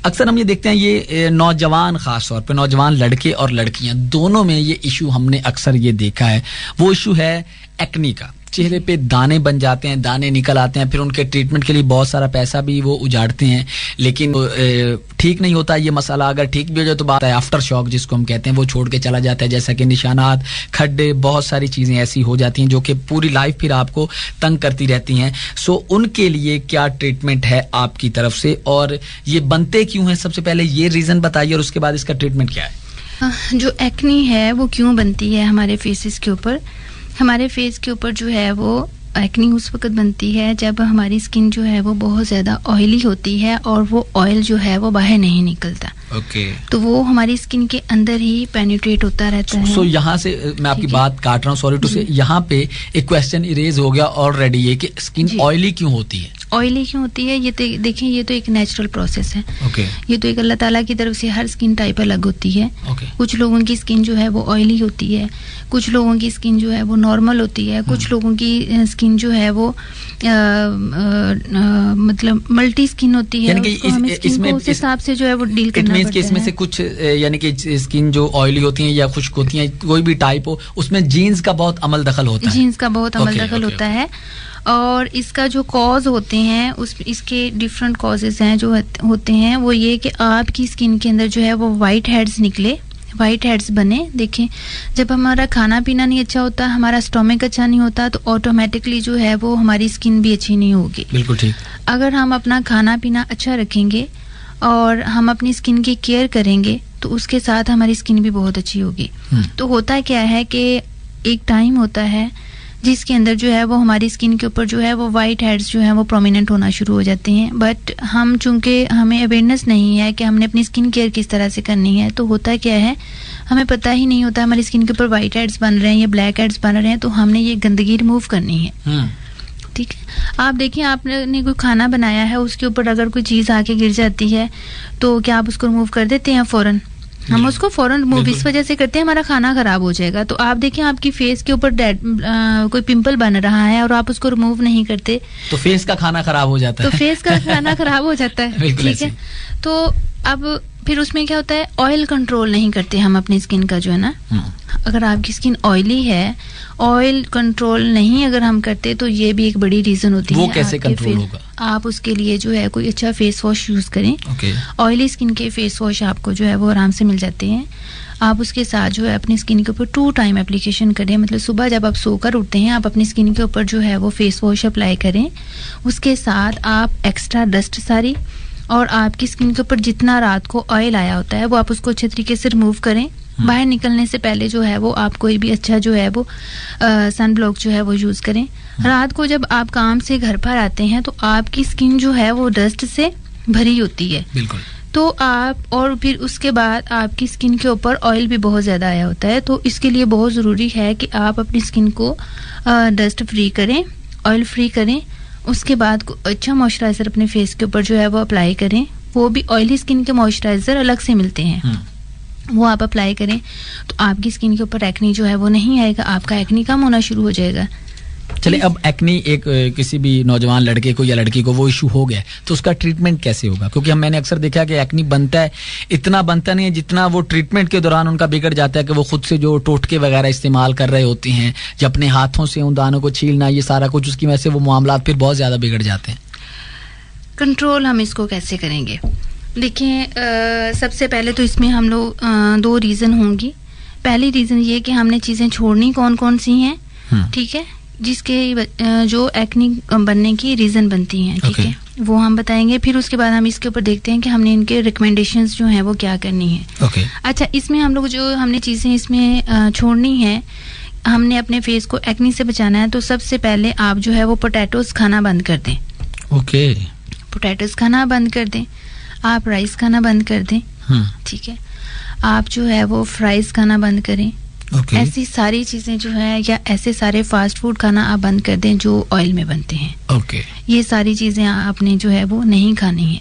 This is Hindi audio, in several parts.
अक्सर हम ये देखते हैं ये नौजवान, खास तौर पे नौजवान लड़के और लड़कियां दोनों में ये इशू हमने अक्सर ये देखा है। वो इशू है एक्ने का। चेहरे पे दाने बन जाते हैं, दाने निकल आते हैं, फिर उनके ट्रीटमेंट के लिए बहुत सारा पैसा भी वो उजाड़ते हैं, लेकिन ठीक नहीं होता ये मसाला। अगर ठीक भी हो जाए तो बात है आफ्टर शॉक जिसको हम कहते हैं, वो छोड़ के चला जाता है, जैसा कि निशानात, खड्डे, बहुत सारी चीज़ें ऐसी हो जाती हैं जो कि पूरी लाइफ फिर आपको तंग करती रहती हैं। सो उनके लिए क्या ट्रीटमेंट है आपकी तरफ से, और ये बनते क्यों हैं? सबसे पहले ये रीज़न बताइए और उसके बाद इसका ट्रीटमेंट क्या है। जो एक्ने है वो क्यों बनती है हमारे फेसेस के ऊपर? हमारे फेस के ऊपर जो है वो एक्ने उस वक्त बनती है जब हमारी स्किन जो है वो बहुत ज़्यादा ऑयली होती है और वो ऑयल जो है वो बाहर नहीं निकलता। तो वो हमारी स्किन के अंदर ही पेनिट्रेट होता रहता है। सो यहाँ से मैं आपकी बात काट रहा हूँ, सॉरी टू से, यहाँ पे एक क्वेश्चन इरेज हो गया ऑलरेडी, ये कि स्किन ऑयली क्यों होती है? ऑयली क्यों होती है? ये तो देखिए, ये तो एक नेचुरल प्रोसेस है। ये तो एक अल्लाह ताला की तरफ से, हर स्किन टाइप अलग होती है। कुछ लोगों की स्किन जो है वो ऑयली होती है, कुछ लोगों की स्किन जो है वो नॉर्मल होती है, कुछ लोगों की स्किन जो है वो मतलब मल्टी स्किन होती है। इसमें उस हिसाब से जो है वो डील करना पड़ता है। इसमें से कुछ यानी कि स्किन जो ऑयली होती है या खुश्क होती है, कोई भी टाइप हो, उसमें जीन्स का बहुत अमल दखल होता है। जीन्स का बहुत अमल दखल होता है। और इसका जो कॉज होते हैं इसके डिफरेंट कॉजेज हैं जो होते हैं। वो ये कि आपकी स्किन के अंदर जो है वो वाइट हेड्स निकले, वाइट हेड्स बने। देखें, जब हमारा खाना पीना नहीं अच्छा होता, हमारा स्टोमक अच्छा नहीं होता, तो ऑटोमेटिकली जो है वो हमारी स्किन भी अच्छी नहीं होगी। बिल्कुल ठीक। अगर हम अपना खाना पीना अच्छा रखेंगे और हम अपनी स्किन की केयर करेंगे तो उसके साथ हमारी स्किन भी बहुत अच्छी होगी। तो होता क्या है कि एक टाइम होता है जिसके अंदर जो है वो हमारी स्किन के ऊपर जो है वो वाइट हेड्स जो है वो प्रोमिनेंट होना शुरू हो जाते हैं। बट हम चूंकि हमें अवेयरनेस नहीं है कि हमने अपनी स्किन केयर किस तरह से करनी है, तो होता क्या है, हमें पता ही नहीं होता हमारी स्किन के ऊपर वाइट हेड्स बन रहे हैं या ब्लैक हेड्स बन रहे हैं, तो हमने ये गंदगी रिमूव करनी है। ठीक है, आप देखिए, आपने कोई खाना बनाया है, उसके ऊपर अगर कोई चीज़ आके गिर जाती है तो क्या आप उसको रिमूव कर देते हैं फौरन? हम उसको फौरन रिमूव इस वजह से करते हैं हमारा खाना खराब हो जाएगा। तो आप देखिए, आपकी फेस के ऊपर कोई पिंपल बन रहा है और आप उसको रिमूव नहीं करते तो फेस का खाना खराब हो जाता है। तो फेस का खाना खराब हो जाता है। ठीक है, तो अब फिर उसमें क्या होता है, ऑयल कंट्रोल नहीं करते हम अपनी स्किन का जो है ना। अगर आपकी स्किन ऑयली है, ऑयल कंट्रोल नहीं अगर हम करते तो ये भी एक बड़ी रीजन होती है। वो कैसे कंट्रोल होगा? आप उसके लिए जो है कोई अच्छा फेस वॉश यूज करें। ऑयली स्किन के फेस वॉश आपको जो है वो आराम से मिल जाते हैं। आप उसके साथ जो है अपनी स्किन के ऊपर 2 टाइम एप्लीकेशन करें। मतलब सुबह जब आप सोकर उठते हैं, आप अपनी स्किन के ऊपर जो है वो फेस वॉश अप्लाई करें। उसके साथ आप एक्स्ट्रा डस्ट सारी और आपकी स्किन के ऊपर जितना रात को ऑयल आया होता है वो आप उसको अच्छे तरीके से रिमूव करें। बाहर निकलने से पहले जो है वो आप कोई भी अच्छा जो है वो सन ब्लॉक जो है वो यूज करें। रात को जब आप काम से घर पर आते हैं तो आपकी स्किन जो है वो डस्ट से भरी होती है। बिल्कुल। तो आप, और फिर उसके बाद आपकी स्किन के ऊपर ऑयल भी बहुत ज़्यादा आया होता है, तो इसके लिए बहुत ज़रूरी है कि आप अपनी स्किन को डस्ट फ्री करें, ऑयल फ्री करें। उसके बाद अच्छा मॉइस्चराइज़र अपने फेस के ऊपर जो है वो अप्लाई करें। वो भी ऑयली स्किन के मॉइस्चराइज़र अलग से मिलते हैं, वो आप अप्लाई करें तो आपकी स्किन के ऊपर एक्ने जो है वो नहीं आएगा, आपका एक्ने कम होना शुरू हो जाएगा। चले, अब एक्ने एक किसी भी नौजवान लड़के को या लड़की को वो इशू हो गया तो उसका ट्रीटमेंट कैसे होगा? क्योंकि मैंने अक्सर देखा कि एक्ने बनता है, इतना बनता नहीं है जितना वो ट्रीटमेंट के दौरान उनका बिगड़ जाता है कि वो खुद से जो टोटके वगैरह इस्तेमाल कर रहे होते हैं, जो अपने हाथों से उन दानों को छीलना, ये सारा कुछ, उसकी वजह से वो मामलात फिर बहुत ज्यादा बिगड़ जाते हैं। कंट्रोल हम इसको कैसे करेंगे? देखिए, सबसे पहले तो इसमें हम लोग 2 रीज़न होंगी। पहली रीज़न ये कि हमने चीज़ें छोड़नी कौन कौन सी हैं, ठीक है, जिसके जो एक्ने बनने की रीज़न बनती हैं, ठीक है, वो हम बताएंगे। फिर उसके बाद हम इसके ऊपर देखते हैं कि हमने इनके रिकमेंडेशंस जो हैं वो क्या करनी है। अच्छा, इसमें हम लोग जो हमने चीज़ें इसमें छोड़नी है, हमने अपने फेस को एक्ने से बचाना है, तो सबसे पहले आप जो है वो पोटैटोज खाना बंद कर दें। पोटैटोज खाना बंद कर दें, आप राइस खाना बंद कर दें, ठीक है, आप जो है वो फ्राइज खाना बंद करें। ऐसी सारी चीजें जो है, या ऐसे सारे फास्ट फूड खाना आप बंद कर दें जो ऑयल में बनते हैं। ये सारी चीजें आपने जो है वो नहीं खानी है।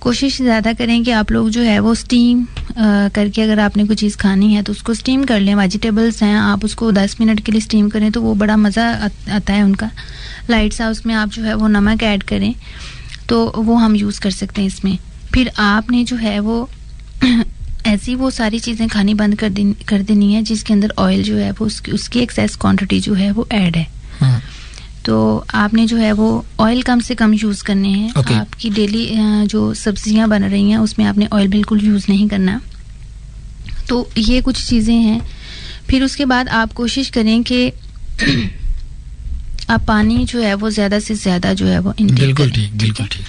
कोशिश ज़्यादा करें कि आप लोग जो है वो स्टीम करके, अगर आपने कोई चीज़ खानी है तो उसको स्टीम कर लें। वेजिटेबल्स हैं, आप उसको 10 मिनट के लिए स्टीम करें तो वो बड़ा मज़ा आता है उनका। लाइट सा उसमें आप जो है वो नमक ऐड करें तो वो हम यूज़ कर सकते हैं इसमें, फिर आपने जो है वो ऐसी वो सारी चीज़ें खानी बंद कर देनी है जिसके अंदर ऑयल जो है वो उसकी एक्सेस क्वांटिटी जो है वो ऐड है। तो आपने जो है वो ऑयल कम से कम यूज़ करने हैं। आपकी डेली जो सब्जियां बन रही हैं उसमें आपने ऑयल बिल्कुल यूज़ नहीं करना। तो ये कुछ चीज़ें हैं। फिर उसके बाद आप कोशिश करें कि आप पानी जो है वो ज़्यादा से ज़्यादा जो है वो इंटेक करें। बिल्कुल ठीक।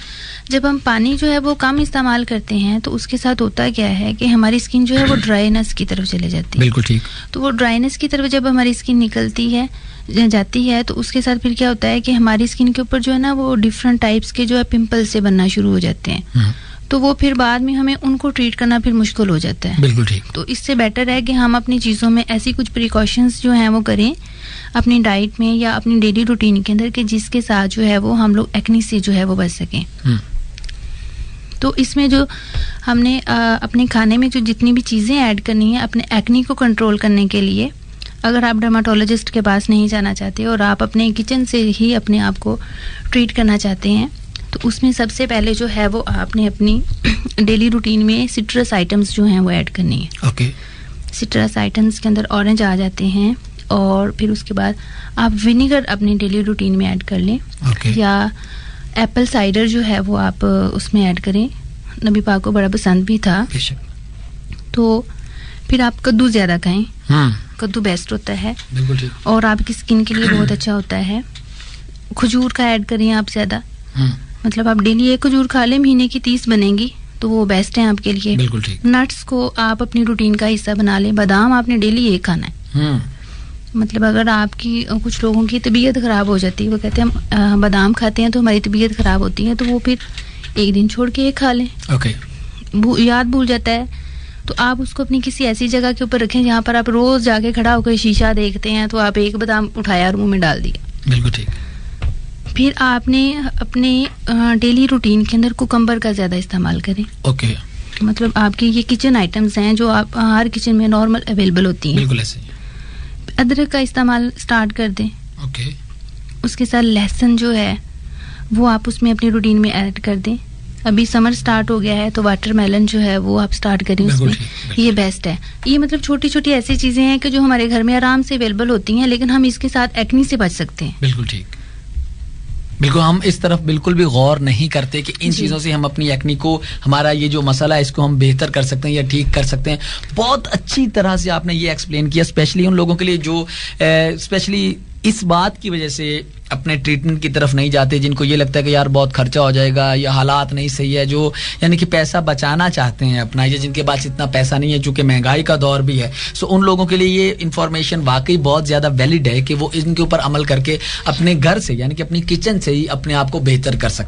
जब हम पानी जो है वो कम इस्तेमाल करते हैं तो उसके साथ होता क्या है कि हमारी स्किन जो है वो ड्राइनेस की तरफ चले जाती है। बिल्कुल ठीक। तो वो ड्राइनेस की तरफ जब हमारी स्किन निकलती है जाती है तो उसके साथ फिर क्या होता है कि हमारी स्किन के ऊपर जो है ना वो डिफरेंट टाइप्स के जो है पिंपल्स से बनना शुरू हो जाते हैं। तो वो फिर बाद में हमें उनको ट्रीट करना फिर मुश्किल हो जाता है। बिल्कुल ठीक। तो इससे बेटर है कि हम अपनी चीज़ों में ऐसी कुछ प्रिकॉशंस जो हैं वो करें अपनी डाइट में या अपनी डेली रूटीन के अंदर कि जिसके साथ जो है वो हम लोग एक्ने से जो है वो बच सकें। तो इसमें जो हमने अपने खाने में जो जितनी भी चीज़ें ऐड करनी है अपने एक्ने को कंट्रोल करने के लिए, अगर आप डर्माटोलॉजिस्ट के पास नहीं जाना चाहते और आप अपने किचन से ही अपने आप को ट्रीट करना चाहते हैं तो उसमें सबसे पहले जो है वो आपने अपनी डेली रूटीन में सिट्रस आइटम्स जो हैं वो ऐड करनी है। सिट्रस आइटम्स के अंदर ऑरेंज आ जाते हैं और फिर उसके बाद आप विनेगर अपनी डेली रूटीन में ऐड कर लें। या एप्पल साइडर जो है वो आप उसमें ऐड करें। नबी पाक को बड़ा पसंद भी था। तो फिर आप कद्दू ज़्यादा खाएं। कद्दू बेस्ट होता है और आपकी स्किन के लिए बहुत अच्छा होता है। खजूर का ऐड करें आप ज़्यादा। मतलब आप डेली एक खजूर खा लें, महीने की 30 बनेंगी तो वो बेस्ट है आपके लिए। बिल्कुल ठीक। नट्स को आप अपनी रूटीन का हिस्सा बना लें। बादाम आपने डेली एक खाना है। मतलब अगर आपकी कुछ लोगों की तबीयत ख़राब हो जाती है, वो कहते हैं हम बादाम खाते हैं तो हमारी तबीयत ख़राब होती है, तो वो फिर एक दिन छोड़ के एक खा लें। याद भूल जाता है तो आप उसको अपनी किसी ऐसी जगह के ऊपर रखें जहाँ पर आप रोज़ जाके खड़ा होकर शीशा देखते हैं तो आप एक बादाम उठाया और मुँह में डाल दिया। बिल्कुल ठीक। फिर आपने अपने डेली रूटीन के अंदर कुकम्बर का ज़्यादा इस्तेमाल करें। मतलब आपकी ये किचन आइटम्स हैं जो आप हर किचन में नॉर्मल अवेलेबल होती हैं। बिल्कुल ऐसे। अदरक का इस्तेमाल स्टार्ट कर दें। उसके साथ लहसुन जो है वो आप उसमें अपनी रूटीन में ऐड कर दें। अभी समर स्टार्ट हो गया है तो वाटरमेलन जो है वो आप स्टार्ट करें उसमें। ये बेस्ट है। ये मतलब छोटी छोटी ऐसी चीज़ें हैं कि जो हमारे घर में आराम से अवेलेबल होती हैं, लेकिन हम इसके साथ एक्ने से बच सकते हैं। बिल्कुल ठीक। बिल्कुल, हम इस तरफ बिल्कुल भी गौर नहीं करते कि इन चीज़ों से हम अपनी एक्ने को, हमारा ये जो मसला है इसको हम बेहतर कर सकते हैं या ठीक कर सकते हैं। बहुत अच्छी तरह से आपने ये एक्सप्लेन किया, स्पेशली उन लोगों के लिए जो स्पेशली इस बात की वजह से अपने ट्रीटमेंट की तरफ नहीं जाते, जिनको ये लगता है कि यार बहुत खर्चा हो जाएगा या हालात नहीं सही है, जो यानी कि पैसा बचाना चाहते हैं अपना, या जिनके पास इतना पैसा नहीं है चूंकि महंगाई का दौर भी है। सो उन लोगों के लिए ये इन्फॉर्मेशन वाकई बहुत ज़्यादा वैलिड है कि वो इनके ऊपर अमल करके अपने घर से यानी कि अपनी किचन से ही अपने आप को बेहतर कर सकते हैं।